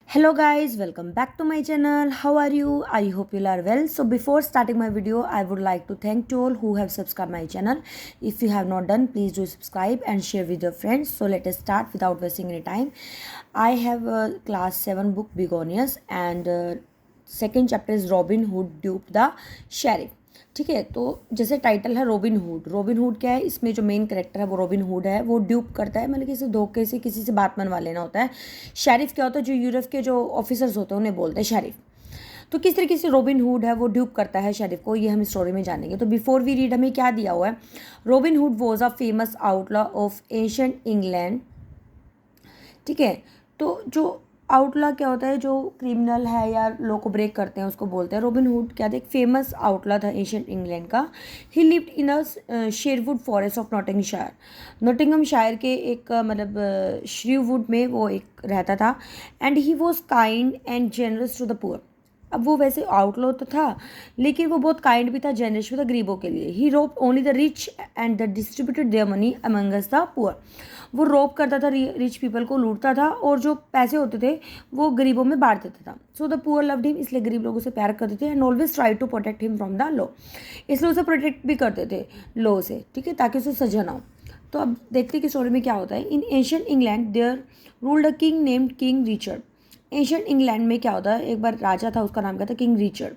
Hello guys, welcome back to my channel. How are you? I hope you are well. So before starting my video, I would like to thank you all who have subscribed my channel. If you have not done, please do subscribe and share with your friends. So let us start without wasting any time. I have a class 7 book Begonias and second chapter is Robin Hood duped the sheriff. ठीक है, तो जैसे title है Robin hood क्या है, इसमें जो main character है वो रॉबिन हुड है। वो ड्यूप करता है, मतलब किसी धोखे से किसी से बात मनवा लेना होता है। शेरिफ क्या होता है, जो यूरोप के जो ऑफिसर्स होते हैं उन्हें बोलते हैं शेरिफ। तो किस तरीके से रॉबिन हुड है वो ड्यूप करता है शेरिफ को, ये हम स्टोरी में जानेंगे। तो बिफोर वी रीड हमें क्या दिया हुआ है। Robin hood was a famous outlaw of ancient England. ठीक है, तो जो आउटला क्या होता है, जो क्रिमिनल है या लॉ को ब्रेक करते हैं उसको बोलते हैं। रॉबिन हुड क्या था, एक फेमस आउटला था एंशिएंट इंग्लैंड का। He lived in a Sherwood forest of Nottinghamshire के एक मतलब श्रीवुड में वो एक रहता था। And he was kind and generous to the poor. अब वो वैसे आउटलॉ तो था, लेकिन वो बहुत काइंड भी था, जेनरस भी था गरीबों के लिए। He rob only the rich and the distributed their money amongst the poor. वो रोप करता था, रिच पीपल को लूटता था, और जो पैसे होते थे वो गरीबों में बांट देता था। So the poor loved him, इसलिए गरीब लोगों से प्यार करते थे। And always try to protect him from the law, इसलिए उसे प्रोटेक्ट भी करते थे लॉ से, ठीक है, ताकि उसे सजा ना हो। तो अब देखते हैं कि स्टोरी में क्या होता है। In ancient England there ruled a king named king Richard. Ancient England में क्या होता है, एक बार राजा था, उसका नाम क्या था, king Richard.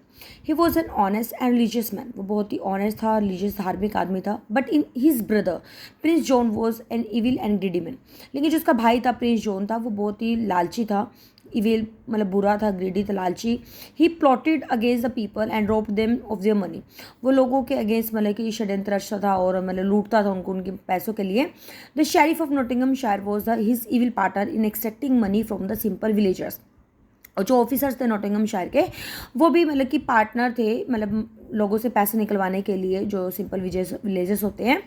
He was an honest and religious man, वो बहुत ही ऑनेस्ट था, रिलीजियस धार्मिक आदमी था। But in his brother Prince John was an evil and greedy man. लेकिन जो उसका भाई था प्रिंस जॉन था, वो बहुत ही लालची था। इविल मतलब बुरा था, ग्रीडी था, लालची। He plotted against the people and robbed them of their money. वो लोगों के अगेंस्ट मतलब कि षड्यंत्र रचता था और मतलब लूटता था उनको उनके पैसों के लिए। The sheriff of Nottinghamshire was the his evil partner in extracting money from the simple villagers. और जो ऑफिसर्स थे नॉटिंगमशायर के, वो भी मतलब कि पार्टनर थे, मतलब लोगों से पैसे निकलवाने के लिए, जो सिंपल विलेजेस होते हैं।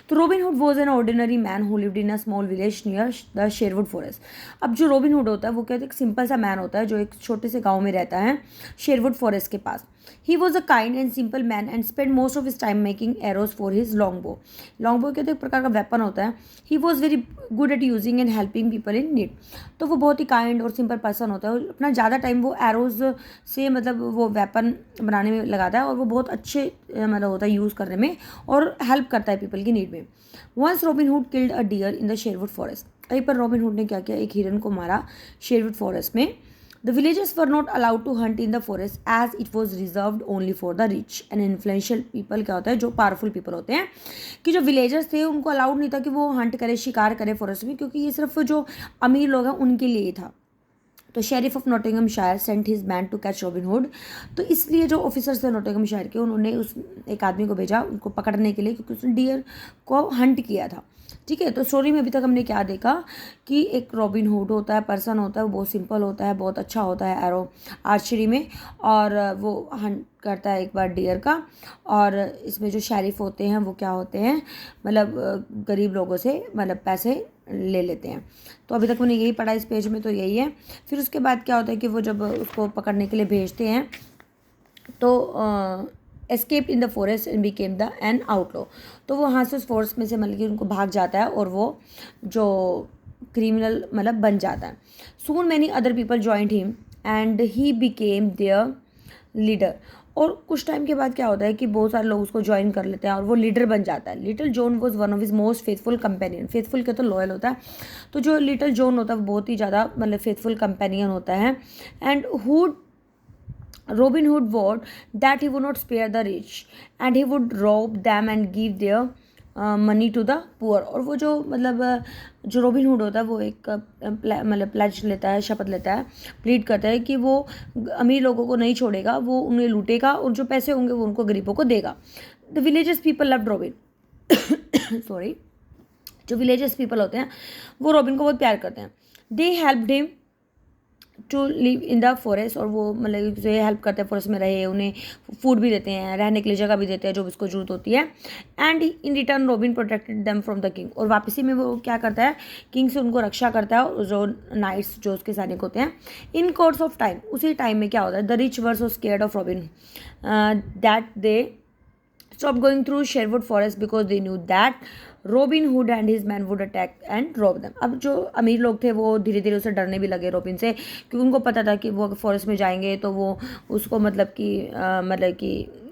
तो robin hood was an ordinary man who lived in a small village near the Sherwood forest. अब जो रॉबिन हुड होता है वो क्या होता है, एक सिंपल सा मैन होता है जो एक छोटे से गाँव में रहता है, शेरवुड फॉरेस्ट के पास। He was a kind and simple man and spend most of his time making arrows for his long bow क्या एक प्रकार का वेपन होता है। He was very good at using and helping people in need. तो वो बहुत ही काइंड और सिंपल पर्सन होता है, अपना ज़्यादा टाइम वो एरोज से मतलब वो वेपन बनाने में लगाता है, और वो बहुत अच्छे मतलब होता है यूज़ करने में, और हेल्प करता है पीपल की नीड में। Once Robin Hood killed a deer in the Sherwood forest. कहीं पर रॉबिन हुड ने क्या किया, एक हिरन को मारा शेरवुड फॉरेस्ट में। The villagers were not allowed to hunt in the forest as it was reserved only for the rich and influential people. क्या होता है, जो पावरफुल पीपल होते हैं, कि जो विलेजर्स थे उनको अलाउड नहीं था कि वो हंट करे, शिकार करे फॉरेस्ट में, क्योंकि ये सिर्फ जो अमीर लोग हैं उनके लिए ही था। तो sheriff of Nottinghamshire sent his band to catch Robin Hood. तो इसलिए जो ऑफिसर्स थे नॉटिंगमशायर के, उन्होंने उस एक आदमी को भेजा उनको पकड़ने के लिए, क्योंकि उसने डियर को हंट किया था। ठीक है, तो स्टोरी में अभी तक हमने क्या देखा कि एक रॉबिन हुड होता है, पर्सन होता है, वो बहुत सिंपल होता है, बहुत अच्छा होता है एरो आर्चरी में, और वो हंट करता है एक बार डियर का। और इसमें जो शेरिफ होते हैं वो क्या होते हैं, मतलब गरीब लोगों से मतलब पैसे ले लेते हैं। तो अभी तक मैंने यही पढ़ा इस पेज में, तो यही है। फिर उसके बाद क्या होता है कि वो जब उसको पकड़ने के लिए भेजते हैं, तो escape in the forest and became the an outlaw. तो वो वहाँ से उस फॉरेस्ट में से मतलब कि उनको भाग जाता है, और वो जो क्रिमिनल मतलब बन जाता है। Soon many other people joined him and he became their leader. और कुछ टाइम के बाद क्या होता है कि बहुत सारे लोग उसको ज्वाइन कर लेते हैं और वो लीडर बन जाता है। Little John was one of his most faithful companion. Faithful के तो लॉयल होता है, तो जो लिटिल जॉन होता है वो बहुत ही ज़्यादा मतलब फेथफुल कंपेनियन होता है। And hood Robin Hood vowed that he would not spare the rich and he would rob them and give their money to the poor. और वो जो मतलब जो रॉबिन हुड होता है वो एक मतलब प्लेज लेता है, शपथ लेता है, प्लीड करता है कि वो अमीर लोगों को नहीं छोड़ेगा, वो उन्हें लूटेगा, और जो पैसे होंगे वो उनको गरीबों को देगा। The villages people loved Robin sorry, जो विलेजेस पीपल होते हैं वो रॉबिन को बहुत प्यार करते हैं। They helped him to live in the forest. और वो मतलब जो हेल्प करते हैं फॉरेस्ट में रहे, उन्हें फूड भी देते हैं, रहने के लिए जगह भी देते हैं जो उसको जरूरत होती है। And in return robin protected them from the king. और वापसी में वो क्या करता है, किंग से उनको रक्षा करता है, और जो नाइट्स जो उसके सैनिक होते हैं। इन कोर्स ऑफ टाइम, उसी टाइम में क्या होता है, the rich were so scared of Robin that they stopped going through Sherwood Forest because they knew that Robin Hood and his man would attack and rob them. अब जो अमीर लोग थे वो धीरे धीरे उसे डरने भी लगे रॉबिन से, क्योंकि उनको पता था कि वो फॉरेस्ट में जाएंगे तो वो उसको मतलब कि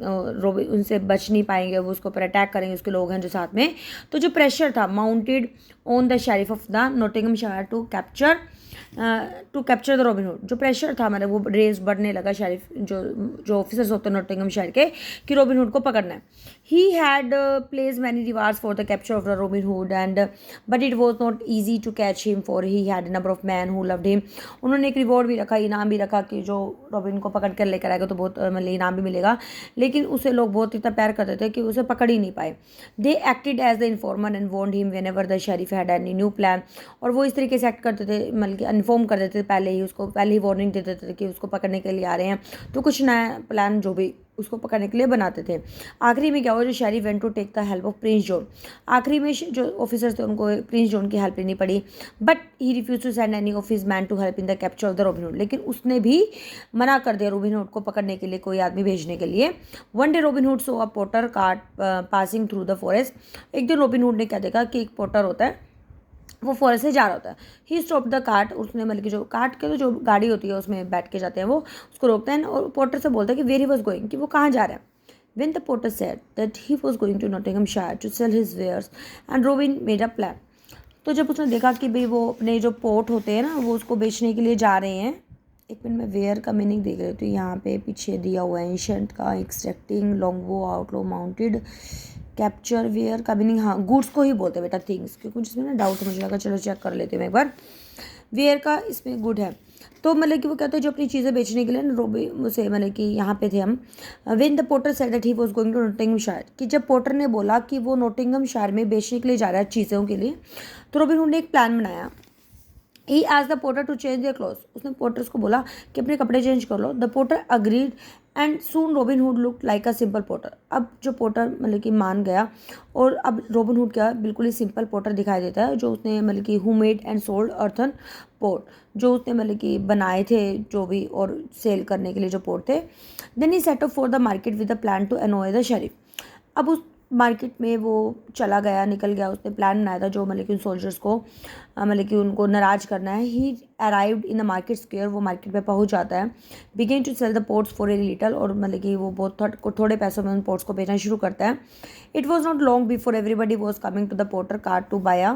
रॉबिन उनसे बच नहीं पाएंगे, वो उसके ऊपर अटैक करेंगे, उसके लोग हैं जो साथ में। तो जो प्रेशर था mounted on the sheriff of the Nottinghamshire to capture the Robin Hood, जो प्रेशर था मतलब वो रेस बढ़ने लगा शेरिफ जो ऑफिसर्स होते हैं नॉटिंघमशायर के, कि रॉबिन हुड को पकड़ना है। He had place many rewards for the capture of the Robin Hood and but it was not easy to catch him for he had number of man who loved him. उन्होंने एक reward भी रखा, इनाम भी रखा कि जो robin को पकड़ कर लेकर आएगा तो बहुत मतलब इनाम भी मिलेगा, लेकिन उसे लोग बहुत इतना प्यार करते थे कि उसे पकड़ ही नहीं पाए। They acted as the informer and warned him whenever the sheriff had any new plan, और वो इस तरीके से एक्ट करते थे मतलब कि इन्फॉर्म कर देते थे, पहले ही वार्निंग दे देते थे कि उसको पकड़ने के लिए आ रहे हैं, तो कुछ नया प्लान जो भी उसको पकड़ने के लिए बनाते थे। आखिरी में क्या हुआ, जो sheriff went to take the help of prince John, आखिरी में जो ऑफिसर्स थे उनको प्रिंस जॉन की हेल्प लेनी पड़ी, but he refuse to send any of his man to help in the capture of the Robin Hood, लेकिन उसने भी मना कर दिया रॉबिन हुड को पकड़ने के लिए कोई आदमी भेजने के लिए। One day Robin Hood saw a potter cart passing through the forest, एक दिन रॉबिन हुड ने क्या देखा कि एक पोटर होता है वो फॉरेस्ट से जा रहा होता है। ही स्टॉप द कार्ट, उसने मतलब कि जो कार्ट के तो जो गाड़ी होती है उसमें बैठ के जाते हैं वो, उसको रोकते हैं और पोर्टर से बोलता है कि वेयर ही वॉज गोइंग, कि वो कहाँ जा रहा है। When the porter said that he was going to Nottinghamshire to sell his wares and Robin made a plan, तो जब उसने देखा कि भाई वो अपने जो पोर्ट होते हैं ना वो उसको बेचने के लिए जा रहे हैं। एक मिनट में वेयर का मीनिंग देख रही हूँ, तो यहाँ पे पीछे दिया हुआ है एंशंट का, extracting, longbow, outlaw, mounted, capture, ware का मीनिंग हाँ गुड्स को ही बोलते हैं बेटा, थिंग्स, क्योंकि जिसमें ना डाउट मुझे लगा, चलो चेक कर लेते हैं एक बार। वेयर का इसमें गुड है, तो मतलब कि वो कहते हैं जो अपनी चीज़ें बेचने के लिए ना रॉबिन से मतलब कि यहाँ पे थे हम। When the porter said that he was going to Nottinghamshire, कि जब पोर्टर ने बोला कि वो नॉटिंघमशायर में बेचने के लिए जा रहा है चीज़ों के लिए, तो रॉबिन हुड ने एक प्लान बनाया। ही आज the porter to change their clothes, उसने पोर्टर्स को बोला कि अपने कपड़े चेंज कर लो। The porter agreed and soon Robin Hood look like a simple porter, अब जो पोर्टर मतलब कि मान गया और अब रॉबिन हुड क्या बिल्कुल ही सिंपल पोर्टर दिखाई देता है, जो उसने मतलब कि who made and sold earthen port, जो उसने मतलब कि बनाए थे जो भी और सेल करने के लिए जो पोर्ट थे। Then he set up for the market with the plan to annoy the sheriff, अब उस मार्केट में वो चला गया, निकल गया, उसने प्लान बनाया था जो मतलब कि उन सोल्जर्स को मतलब कि उनको नाराज़ करना है। He arrived in the market square, वो मार्केट पे पहुंच जाता है। Begin to sell the ports for a little, और मतलब कि वो बहुत थोड़े पैसों में उन पोर्ट्स को बेचना शुरू करता है। It was not long before everybody was coming to the porter cart to buy a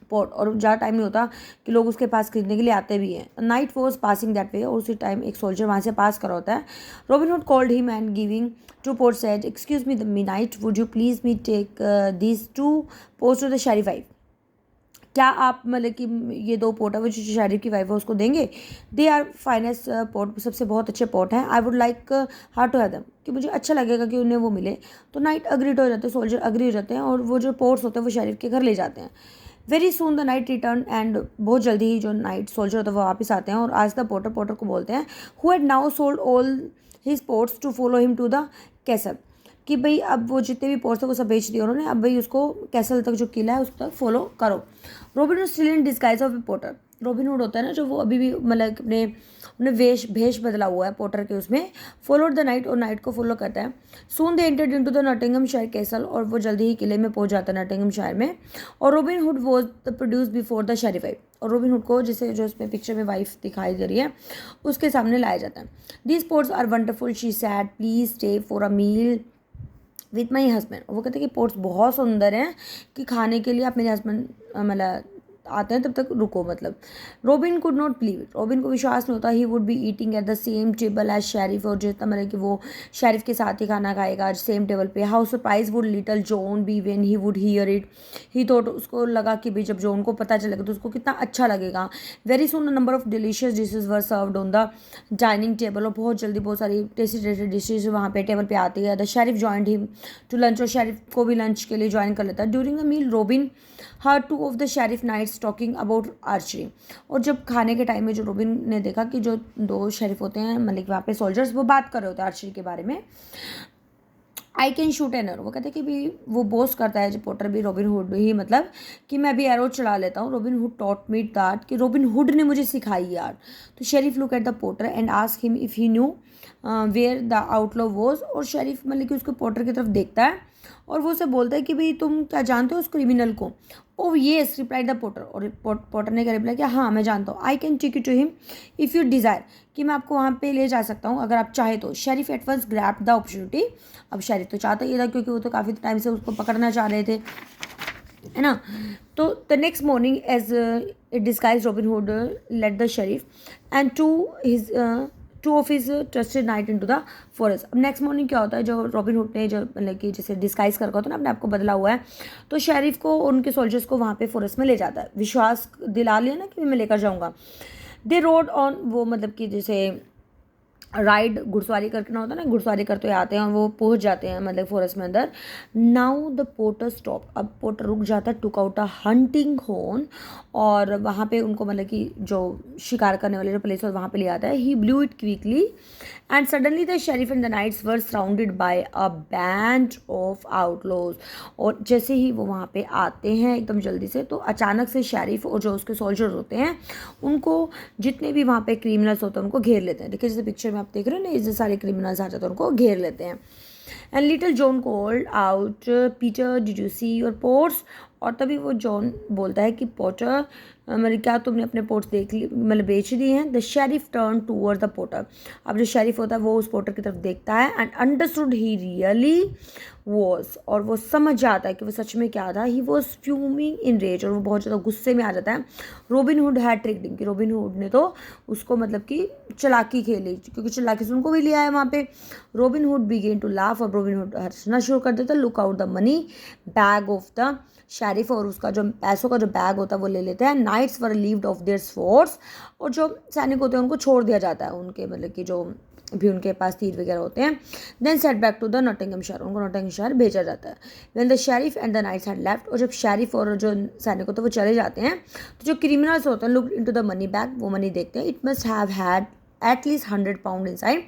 port, और ज़्यादा टाइम नहीं होता कि लोग उसके पास खरीदने के लिए आते भी हैं। Night was passing that way, और उसी टाइम एक सोल्जर वहाँ से पास कर होता है। Robin Hood called him and giving to port said, excuse me the me knight, would you please me take this to post to the sheriff wife, क्या आप मतलब कि ये दो पोर्ट है वो जो शेरिफ की वाइफ है उसको देंगे। दे आर फाइनेस्ट पोर्ट, सबसे बहुत अच्छे पोर्ट हैं। आई वुड लाइक हार टू हैव देम, कि मुझे अच्छा लगेगा कि उन्हें वो मिले। तो नाइट अग्रीड हो जाते हैं, सोल्जर अग्री हो जाते हैं, और वो जो पोर्ट्स होते हैं वो शेरिफ के घर ले जाते हैं। Very soon the night return and बहुत जल्दी ही जो नाइट सोल्जर होता है वो वापस आते हैं, और आज द पोर्टर को बोलते हैं who had now sold all his ports to follow him to the castle, कि भाई अब वो जितने भी पोर्ट्स थे वो सब बेच दिए उन्होंने, अब भाई उसको कैसल तक जो किला है उस तक फॉलो करो। Robin hood still in disguise of A porter, robin hood होता है ना जो वो अभी भी मतलब अपने उन्हें भेष बदला हुआ है पोर्टर के, उसमें फॉलोड द नाइट, और नाइट को फॉलो करता है। Soon they entered into the Nottinghamshire castle, और वो जल्दी ही किले में पहुंच जाता है नॉटिंघमशायर में। और Robin hood was the produce before the sheriff wife, और रॉबिन हुड को जिसे जो इसमें पिक्चर में वाइफ दिखाई दे रही है उसके सामने लाया जाता है। These ports are wonderful, she said, please stay for a meal with my husband, वो कहते हैं कि पोर्ट्स बहुत सुंदर हैं कि खाने के लिए आप मेरे हस्बैंड मतलब आते हैं तब तक रुको मतलब। Robin could not believe it, Robin को विश्वास नहीं होता। He would be eating at the same table as sheriff, और जितना मतलब कि वो शेरिफ के साथ ही खाना खाएगा सेम टेबल पे। How surprise would little John be when he would hear it, he thought, उसको लगा कि भाई जब जॉन को पता चलेगा तो उसको कितना अच्छा लगेगा। Very soon the number of delicious dishes were served on the dining table, और बहुत जल्दी बहुत सारी टेस्टी डिशेज वहाँ पे टेबल पे आती है। The sheriff joined him to lunch, और शेरिफ को भी लंच के लिए ज्वाइन कर लेता है। During the meal Robin heard two of the sheriff knights talking about archery, और जब खाने के टाइम में जो रॉबिन ने देखा कि जो दो शेरिफ होते हैं मतलब वहाँ पे सोल्जर्स वो बात कर रहे होते हैं आर्चरी के बारे में। I can shoot an arrow, वो कहते हैं कि भी वो बोस्ट करता है जो पोर्टर भी रॉबिन हुड ही मतलब कि मैं भी एरो चला लेता हूँ। Robin Hood taught me that, कि रॉबिन हुड ने मुझे सिखाई यार। तो sheriff look at the porter and ask him if he knew where the outlaw was, और शेरिफ मतलब कि उसको पोर्टर की तरफ देखता है और वो उसे बोलता है कि भाई तुम क्या जानते हो उस क्रिमिनल को? Oh yes replied the potter, और पोटर ने क्या रिप्लाई किया, हाँ मैं जानता हूँ। I can take you to him if you desire, कि मैं आपको वहाँ पे ले जा सकता हूँ अगर आप चाहे तो। Sheriff at first grab the opportunity, अब शेरिफ तो चाहता ही था क्योंकि वो तो काफ़ी टाइम से उसको पकड़ना चाह रहे थे, है ना। तो the next morning as a disguise Robin Hood led the sheriff and two of his trusted knight into the forest. अब नेक्स्ट मॉर्निंग क्या होता है, जो रॉबिन हुड ने जो मतलब कि जैसे डिस्गाइज कर रखा होता है ना, अपने आप को बदला हुआ है, तो शेरिफ को उनके सोल्जर्स को वहाँ पे फॉरेस्ट में ले जाता है, विश्वास दिला लिया ना कि मैं लेकर जाऊँगा। दे रोड ऑन, वो मतलब कि जैसे राइड घुड़सवारी करके ना होता है ना, घुड़सवारी करते हुए आते हैं और वो पहुंच जाते हैं मतलब फॉरेस्ट में अंदर। नाउ द पोर्टर स्टॉप, अब पोर्टर रुक जाता है, took out a hunting horn, और वहाँ पे उनको मतलब कि जो शिकार करने वाले जो प्लेस है वहाँ पे ले आता है। He blew it quickly and suddenly the sheriff and the knights were surrounded by a band of outlaws, और जैसे ही वो वहाँ पे आते हैं एकदम जल्दी से, तो अचानक से शेरिफ और जो उसके सोल्जर्स होते हैं उनको, जितने भी वहाँ पे क्रिमिनल्स होते हैं उनको घेर लेते हैं। देखिए जैसे पिक्चर में आप देख रहे हो ना, इतने सारे क्रिमिनल्स आ जाते हैं, उनको घेर लेते हैं। And little John called out, Peter did you see your ports, और तभी वो जॉन बोलता है कि पोर्टर, मतलब क्या तुमने अपने पोर्ट्स देख ली, मतलब बेच दिए हैं? The sheriff turn toward the porter, अब जो शेरिफ होता है वो उस पोर्टर की तरफ देखता है and understood he really was, और वो समझ जाता है कि वो सच में क्या था। He was fuming in rage, और वो बहुत ज़्यादा गुस्से में आ जाता है। Robin Hood had tricked him, कि रॉबिन हुड ने तो उसको मतलब कि चालाकी खेली, क्योंकि चालाकी से उनको भी लिया है वहाँ पे। Robin Hood began to laugh, और रॉबिन हुड हंसना शुरू कर देता है। Look out the money bag of the sheriff, और उसका जो पैसों का जो बैग होता है वो ले लेते हैं। Knights were relieved of their swords, और जो सैनिक होते हैं उनको छोड़ दिया जाता है, उनके मतलब कि जो भी उनके पास तीर वगैरह होते हैं। Then sent back to the Nottinghamshire, उनको नॉटिंघमशायर भेजा जाता है। When the sheriff and the knights had left, और जब शेरिफ और जो सैनिक होते हैं वो चले जाते हैं, तो जो क्रिमिनल्स होते हैं look into the money bag, वो मनी देखते हैं। It must have had at least 100 pound inside,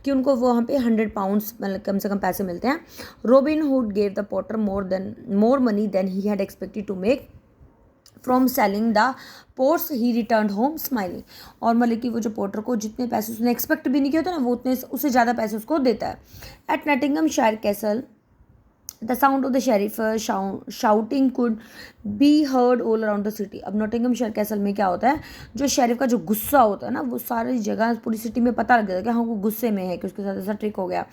कि उनको वहाँ पे 100 पाउंड्स मतलब कम से कम पैसे मिलते हैं। Robin Hood gave the porter more money than he had expected to make from selling the pots. He return home smiling, और मतलब कि वो जो पोर्टर को जितने पैसे उसने एक्सपेक्ट भी नहीं किया था ना, वो उतने उससे ज़्यादा पैसे उसको देता है। At Nottinghamshire castle the sound of the sheriff shouting could be heard all around the city. अब नॉटिंघमशायर कैसल में क्या होता है, जो शेरिफ का जो गुस्सा होता है ना, वो सारी जगह पूरी सिटी में पता लग जाता है कि हाँ वो गुस्से में है, कि उसके साथ ऐसा ट्रिक हो गया।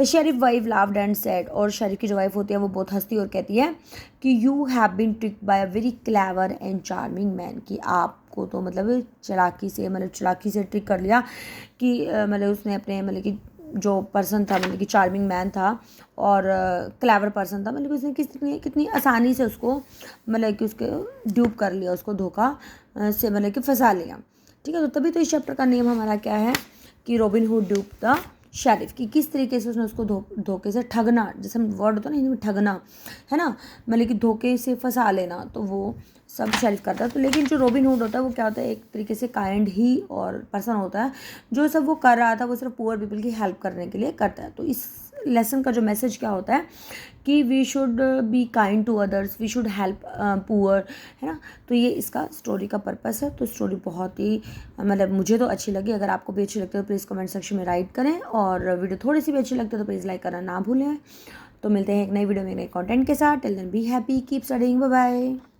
The sheriff wife laughed and said, और शेरिफ की जो वाइफ होती है वो बहुत हंसती और कहती है कि you have been tricked by a very clever and charming man, कि आपको तो मतलब चालाकी से ट्रिक कर लिया, कि मतलब उसने अपने मतलब कि जो पर्सन था मतलब कि चार्मिंग मैन था और क्लेवर पर्सन था, मतलब उसने कितनी आसानी से उसको मतलब कि उसके ड्यूप कर लिया, उसको धोखा से मतलब कि फंसा लिया। ठीक है, तो तभी तो इस चैप्टर का नेम हमारा क्या है कि Robin hood dupe the sheriff, कि किस तरीके से उसने उसको धोखे से ठगना, जैसे वर्ड होता है ना हिंदी में ठगना, है ना, मतलब कि धोखे से फंसा लेना, तो वो सब शेरिफ करता है। तो लेकिन जो रॉबिन हुड होता है वो क्या होता है, एक तरीके से काइंड ही और पर्सन होता है, जो सब वो कर रहा था वो सिर्फ पुअर पीपल की हेल्प करने के लिए करता है। तो इस लेसन का जो मैसेज क्या होता है कि we should be kind to others, we should help poor, है ना। तो ये इसका स्टोरी का पर्पस है। तो स्टोरी बहुत ही मतलब मुझे तो अच्छी लगी। अगर आपको भी अच्छी लगती है तो प्लीज़ कमेंट सेक्शन में राइट करें, और वीडियो थोड़ी सी भी अच्छी लगती है तो प्लीज़ लाइक करना ना भूलें। तो मिलते हैं एक नई वीडियो में नए कंटेंट के साथ। Till then be happy, keep studying, bye bye.